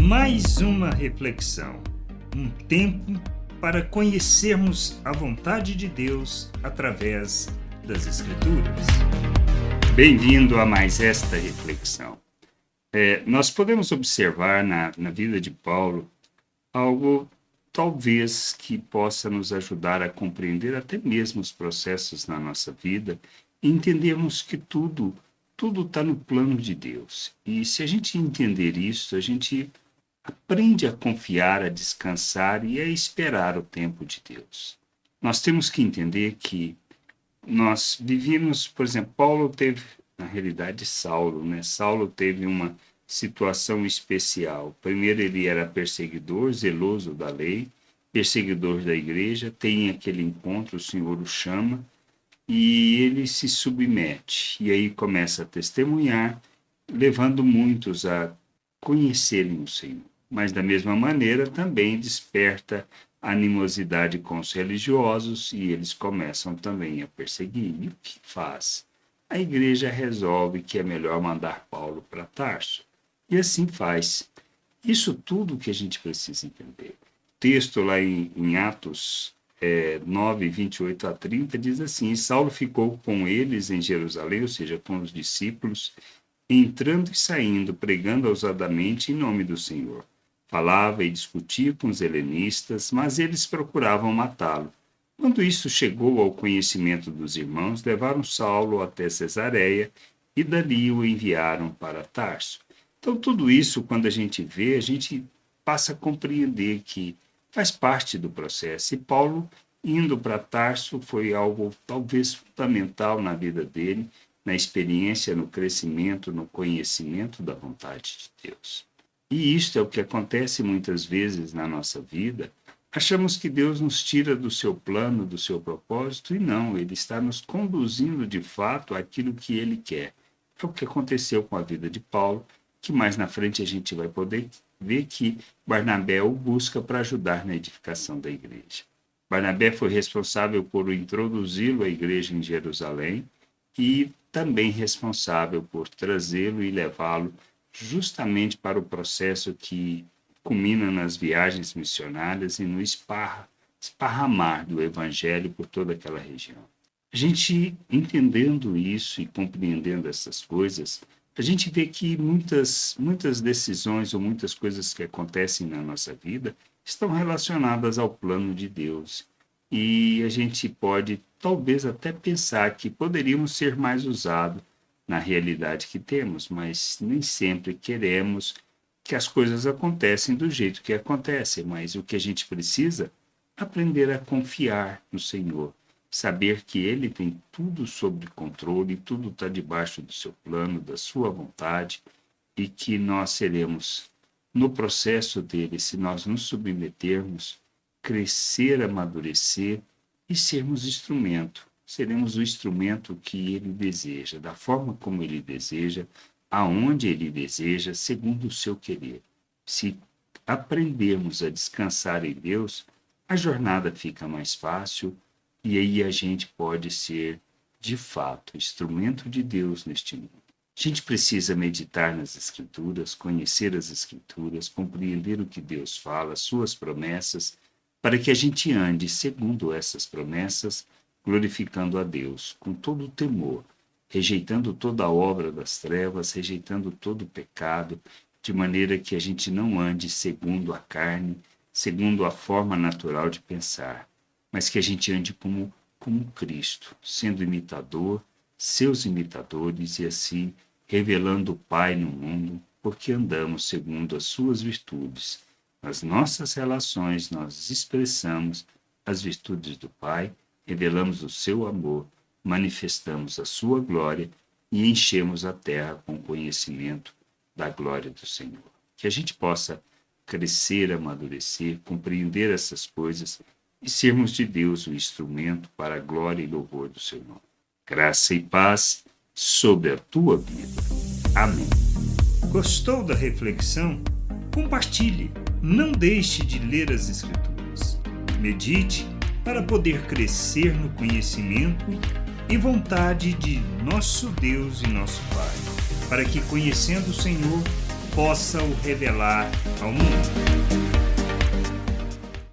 Mais uma reflexão, um tempo para conhecermos a vontade de Deus através das Escrituras. Bem-vindo a mais esta reflexão. Nós podemos observar na vida de Paulo algo talvez que possa nos ajudar a compreender até mesmo os processos na nossa vida e entendermos que tudo está no plano de Deus. E se a gente entender isso, a gente aprende a confiar, a descansar e a esperar o tempo de Deus. Nós temos que entender que nós vivíamos, por exemplo, Paulo teve, na realidade, Saulo, né? Saulo teve uma situação especial. Primeiro, ele era perseguidor, zeloso da lei, perseguidor da igreja, tem aquele encontro, o Senhor o chama, e ele se submete. E aí começa a testemunhar, levando muitos a conhecerem o Senhor. Mas, da mesma maneira, também desperta animosidade com os religiosos e eles começam também a perseguir. E o que faz? A igreja resolve que é melhor mandar Paulo para Tarso. E assim faz. Isso tudo que a gente precisa entender. O texto lá em Atos 9, 28 a 30 diz assim: E Saulo ficou com eles em Jerusalém, ou seja, com os discípulos, entrando e saindo, pregando ousadamente em nome do Senhor. Falava e discutia com os helenistas, mas eles procuravam matá-lo. Quando isso chegou ao conhecimento dos irmãos, levaram Saulo até Cesareia e dali o enviaram para Tarso. Então, tudo isso, quando a gente vê, a gente passa a compreender que faz parte do processo. E Paulo, indo para Tarso, foi algo talvez fundamental na vida dele, na experiência, no crescimento, no conhecimento da vontade de Deus. E isto é o que acontece muitas vezes na nossa vida. Achamos que Deus nos tira do seu plano, do seu propósito, e não, Ele está nos conduzindo de fato àquilo que Ele quer. Foi o que aconteceu com a vida de Paulo, que mais na frente a gente vai poder ver que Barnabé o busca para ajudar na edificação da igreja. Barnabé foi responsável por introduzi-lo à igreja em Jerusalém e também responsável por trazê-lo e levá-lo justamente para o processo que culmina nas viagens missionárias e no esparramar do evangelho por toda aquela região. A gente, entendendo isso e compreendendo essas coisas, a gente vê que muitas decisões ou muitas coisas que acontecem na nossa vida estão relacionadas ao plano de Deus. E a gente pode, talvez, até pensar que poderíamos ser mais usados na realidade que temos, mas nem sempre queremos que as coisas acontecem do jeito que acontecem. Mas o que a gente precisa é aprender a confiar no Senhor. Saber que Ele tem tudo sob controle, tudo está debaixo do seu plano, da sua vontade, e que nós seremos, no processo dele, se nós nos submetermos, crescer, amadurecer e sermos instrumento. Seremos o instrumento que Ele deseja, da forma como Ele deseja, aonde Ele deseja, segundo o seu querer. Se aprendermos a descansar em Deus, a jornada fica mais fácil, e aí a gente pode ser, de fato, instrumento de Deus neste mundo. A gente precisa meditar nas Escrituras, conhecer as Escrituras, compreender o que Deus fala, suas promessas, para que a gente ande segundo essas promessas, glorificando a Deus com todo o temor, rejeitando toda a obra das trevas, rejeitando todo o pecado, de maneira que a gente não ande segundo a carne, segundo a forma natural de pensar, mas que a gente ande como Cristo, sendo imitador, seus imitadores, e assim revelando o Pai no mundo, porque andamos segundo as suas virtudes. Nas nossas relações, nós expressamos as virtudes do Pai, revelamos o seu amor, manifestamos a sua glória e enchemos a terra com conhecimento da glória do Senhor. Que a gente possa crescer, amadurecer, compreender essas coisas e sermos de Deus o instrumento para a glória e louvor do seu nome. Graça e paz sobre a tua vida. Amém. Gostou da reflexão? Compartilhe. Não deixe de ler as Escrituras. Medite para poder crescer no conhecimento e vontade de nosso Deus e nosso Pai, para que, conhecendo o Senhor, possa o revelar ao mundo.